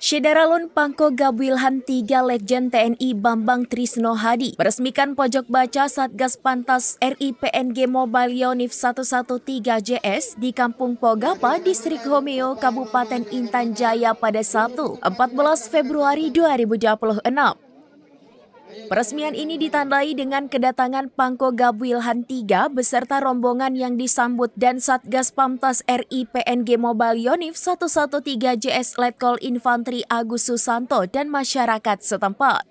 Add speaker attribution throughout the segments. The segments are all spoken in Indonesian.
Speaker 1: Syederalun Pangko Gabuilhan 3 Legend TNI Bambang Trisno Hadi meresmikan pojok baca Satgas Pantas RI PNG Mobile Yonif 113JS di Kampung Pogapa, Distrik Homeo, Kabupaten Intan Jaya pada Sabtu, 14 Februari 2026. Peresmian ini ditandai dengan kedatangan Pangko Gabuilhan 3 beserta rombongan yang disambut dan Satgas Pamtas RI PNG Mobile Yonif 113JS Letkol Infantri Agus Susanto dan masyarakat setempat.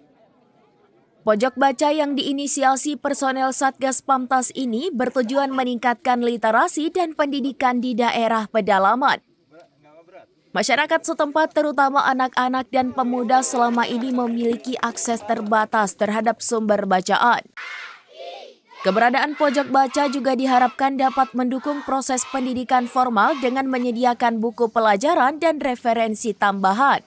Speaker 1: Pojok baca yang diinisiasi personel Satgas Pamtas ini bertujuan meningkatkan literasi dan pendidikan di daerah pedalaman. Masyarakat setempat terutama anak-anak dan pemuda selama ini memiliki akses terbatas terhadap sumber bacaan. Keberadaan pojok baca juga diharapkan dapat mendukung proses pendidikan formal dengan menyediakan buku pelajaran dan referensi tambahan.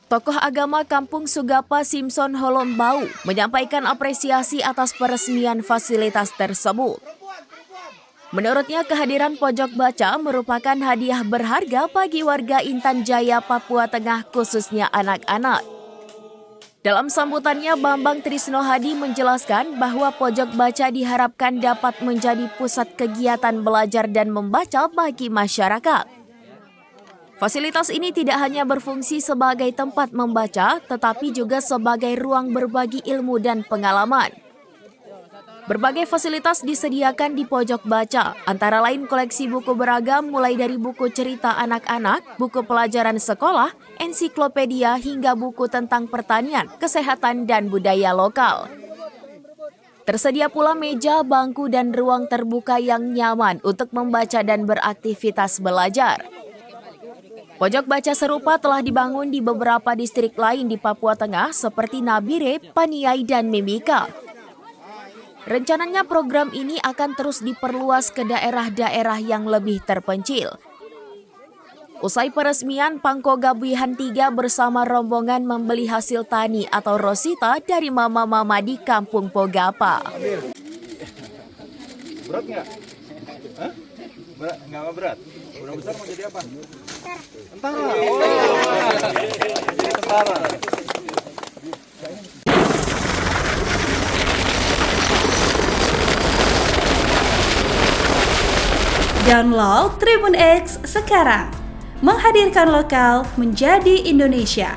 Speaker 1: Tokoh agama Kampung Sugapa Simpson Holombau menyampaikan apresiasi atas peresmian fasilitas tersebut. Menurutnya, kehadiran pojok baca merupakan hadiah berharga bagi warga Intan Jaya, Papua Tengah, khususnya anak-anak. Dalam sambutannya, Bambang Trisno Hadi menjelaskan bahwa pojok baca diharapkan dapat menjadi pusat kegiatan belajar dan membaca bagi masyarakat. Fasilitas ini tidak hanya berfungsi sebagai tempat membaca, tetapi juga sebagai ruang berbagi ilmu dan pengalaman. Berbagai fasilitas disediakan di pojok baca, antara lain koleksi buku beragam mulai dari buku cerita anak-anak, buku pelajaran sekolah, ensiklopedia hingga buku tentang pertanian, kesehatan, dan budaya lokal. Tersedia pula meja, bangku, dan ruang terbuka yang nyaman untuk membaca dan beraktivitas belajar. Pojok baca serupa telah dibangun di beberapa distrik lain di Papua Tengah seperti Nabire, Paniai, dan Mimika. Rencananya program ini akan terus diperluas ke daerah-daerah yang lebih terpencil. Usai peresmian, Pangko Gabuilhan 3 bersama rombongan membeli hasil tani atau rosita dari mama-mama di Kampung Pogapa.
Speaker 2: Berat nggak? Hah? Nggak berat? Udah besar mau jadi apa? Tentara. Oh, jadi tentara.
Speaker 3: Download Tribun X sekarang, menghadirkan lokal menjadi Indonesia.